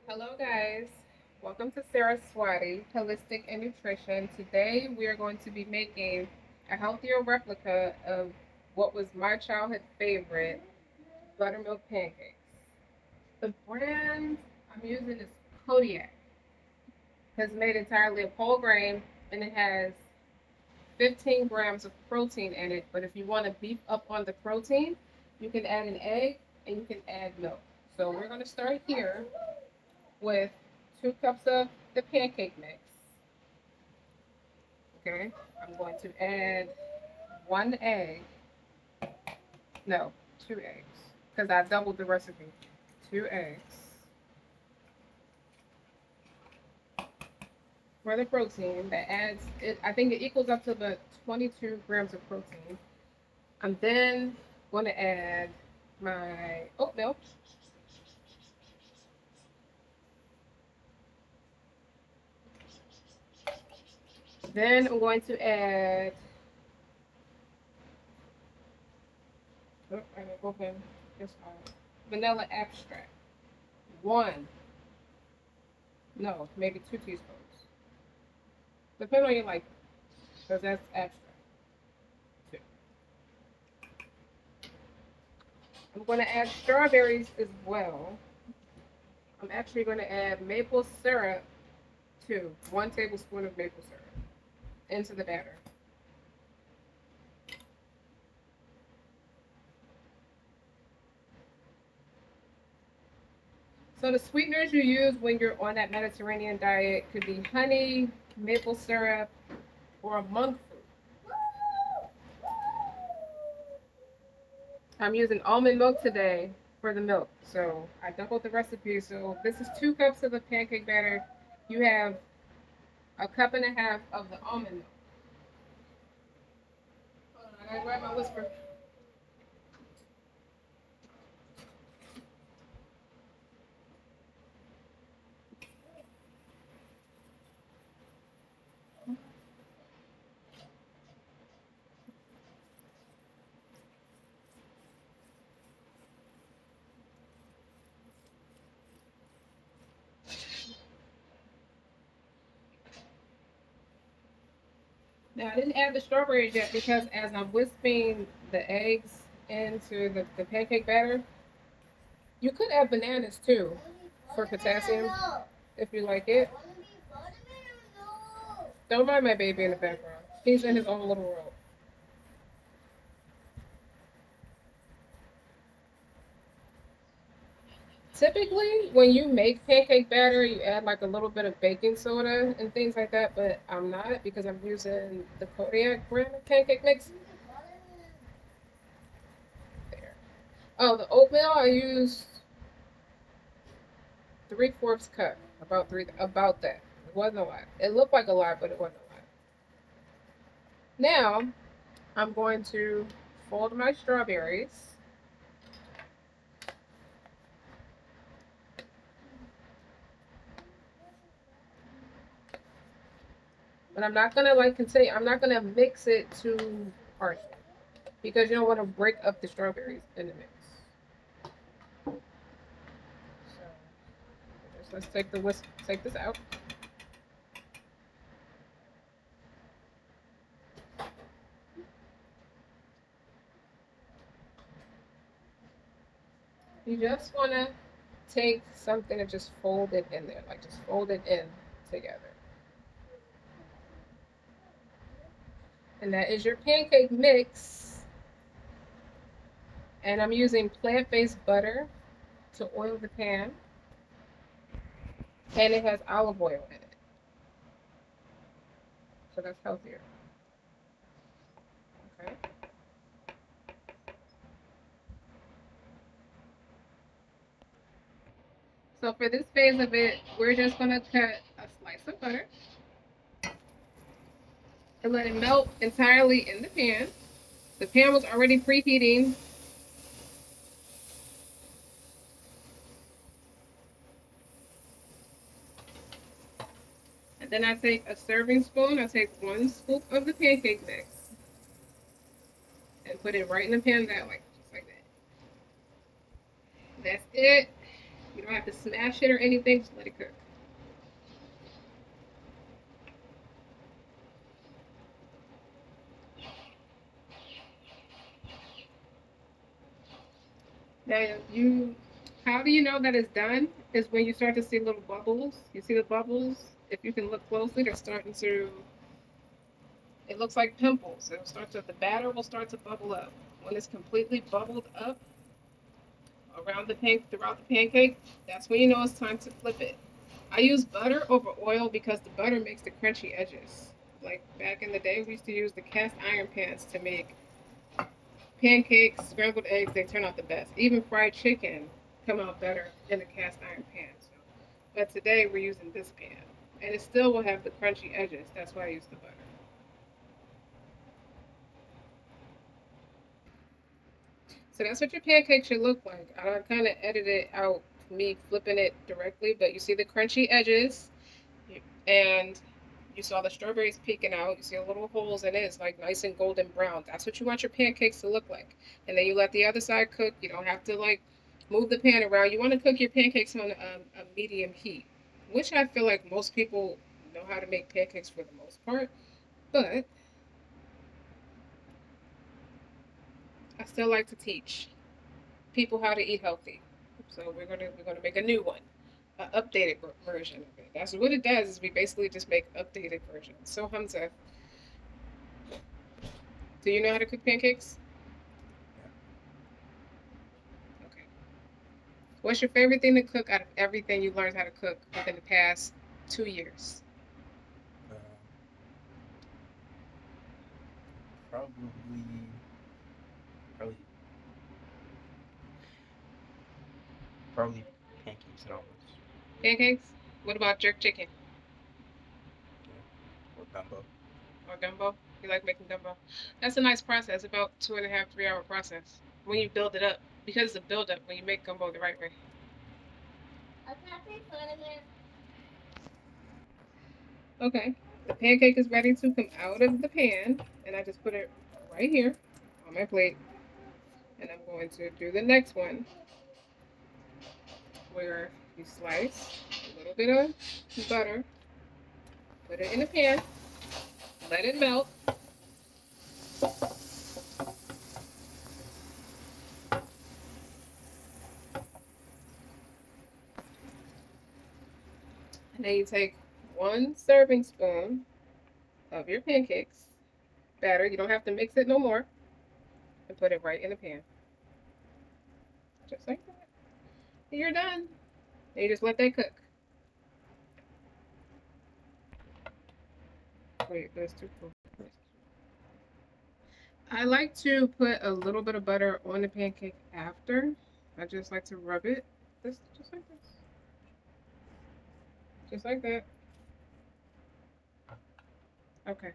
Hello, guys. Welcome to Saraswati Holistic and Nutrition. Today, we are going to be making a healthier replica of what was my childhood favorite, buttermilk pancakes. The brand I'm using is Kodiak. It's made entirely of whole grain and it has 15 grams of protein in it. But if you want to beef up on the protein, you can add an egg and you can add milk. So we're going to start here with 2 cups of the pancake mix. Okay, I'm going to add 1 egg. No, 2 eggs, because I doubled the recipe. 2 eggs for the protein. That adds it. I think it equals up to the 22 grams of protein. I'm then going to add my oatmeal. Then I'm going to add. Oh, I gotta open this vanilla extract. One, no, maybe 2 teaspoons. Depending on your like, because that's extra. Too. I'm going to add strawberries as well. I'm actually going to add maple syrup too. 1 tablespoon of maple syrup into the batter. So the sweeteners you use when you're on that Mediterranean diet could be honey, maple syrup, or monk fruit. I'm using almond milk today for the milk. So I doubled the recipe. So this is 2 cups of the pancake batter. You have a cup and a half of the almond milk. Hold on, I gotta grab my whisper. Now I didn't add the strawberries yet because as I'm whipping the eggs into the pancake batter, you could add bananas too for potassium if you like it. Don't mind my baby in the background. He's in his own little world. Typically, when you make pancake batter, you add like a little bit of baking soda and things like that, but I'm not because I'm using the Kodiak brand of pancake mix. There. Oh, the oatmeal I used 3/4 cup, about that. It wasn't a lot. It looked like a lot, but it wasn't a lot. Now I'm going to fold my strawberries, but I'm not gonna like continue. I'm not gonna mix it too harshly because you don't want to break up the strawberries in the mix. So just let's take the whisk, take this out. You just want to take something and just fold it in there, like just fold it in together. And that is your pancake mix. And I'm using plant-based butter to oil the pan, and it has olive oil in it, so that's healthier. Okay. So for this phase of it, we're just gonna cut a slice of butter and let it melt entirely in the pan. The pan was already preheating. And then I take a serving spoon. I take 1 scoop of the pancake mix and put it right in the pan that like just like that. That's it. You don't have to smash it or anything, just let it cook. Now you, how do you know that it's done? Is when you start to see little bubbles. You see the bubbles? If you can look closely, they're starting to. It looks like pimples. It'll start to. The batter will start to bubble up. When it's completely bubbled up around the pan throughout the pancake, that's when you know it's time to flip it. I use butter over oil because the butter makes the crunchy edges. Like back in the day, we used to use the cast iron pans to make pancakes, scrambled eggs. They turn out the best. Even fried chicken come out better in the cast iron pan. So, but today we're using this pan, and it still will have the crunchy edges. That's why I use the butter. So that's what your pancake should look like. I kind of edited out me flipping it directly, but you see the crunchy edges, and you saw the strawberries peeking out. You see the little holes in it. It's like nice and golden brown. That's what you want your pancakes to look like. And then you let the other side cook. You don't have to like move the pan around. You want to cook your pancakes on a medium heat, which I feel like most people know how to make pancakes for the most part. But I still like to teach people how to eat healthy. So we're gonna make a new one, an updated version of it. That's what it does. Is we basically just make updated versions. So Hamza, do you know how to cook pancakes? Okay. What's your favorite thing to cook out of everything you learned how to cook within the past 2 years? Uh, probably, probably, probably pancakes and omelets. Pancakes? What about jerk chicken Yeah, or gumbo. or gumbo? You like making gumbo? That's a nice process, about 2.5, 3 hour process when you build it up. Because it's a build up when you make gumbo the right way. Okay. The pancake is ready to come out of the pan, and I just put it right here on my plate. And I'm going to do the next one where you slice a little bit of butter, put it in the pan, let it melt, and then you take 1 serving spoon of your pancakes batter. You don't have to mix it no more, and put it right in the pan, just like that. And you're done. And you just let that cook. Wait, there's too cool. I like to put a little bit of butter on the pancake after. I just like to rub it, just like this, just like that. Okay.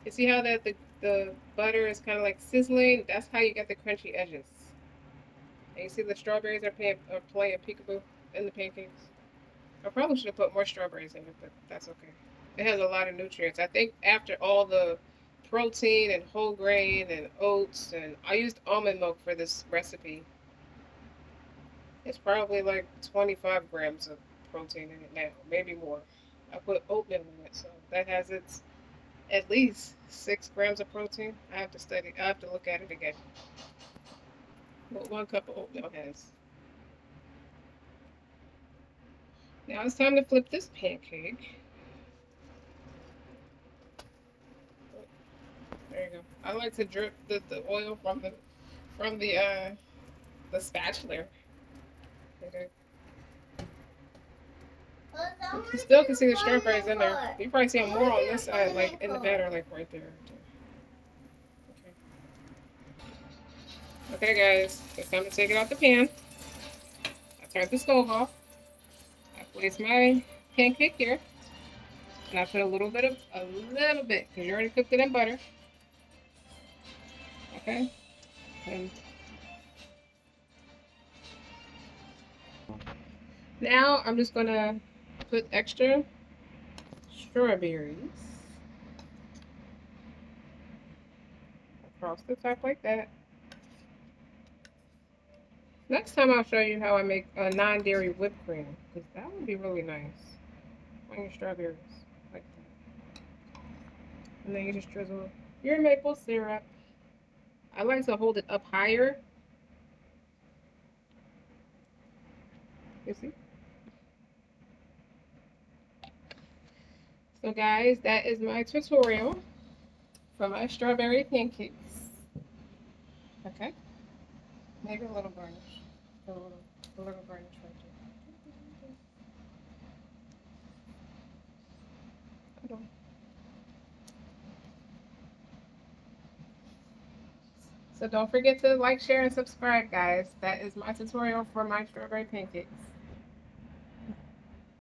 You see how that the butter is kind of like sizzling? That's how you get the crunchy edges. And you see the strawberries are playing peekaboo in the pancakes. I probably should have put more strawberries in it, but that's okay. It has a lot of nutrients. I think after all the protein and whole grain and oats, and I used almond milk for this recipe. It's probably like 25 grams of protein in it now, maybe more. I put oatmeal in it, so that has its at least 6 grams of protein. I have to study. I have to look at it again. What 1 cup of oatmeal has. Now it's time to flip this pancake. There you go. I like to drip the oil from the spatula. Okay. You still can see the strawberries in there. You probably see them more on this side, like in the batter, like right there. Okay. Okay, guys, it's time to take it out the pan. I turned the stove off. I place my pancake here, and I put a little bit, because you already cooked it in butter. Okay. And now I'm just gonna put extra strawberries across the top like that. Next time I'll show you how I make a non-dairy whipped cream, because that would be really nice on your strawberries, like that. And then you just drizzle your maple syrup. I like to hold it up higher. You see? So guys, that is my tutorial for my strawberry pancakes. Okay, maybe a little garnish. A little garnish right there. Hold on. So don't forget to like, share, and subscribe, guys. That is my tutorial for my strawberry pancakes.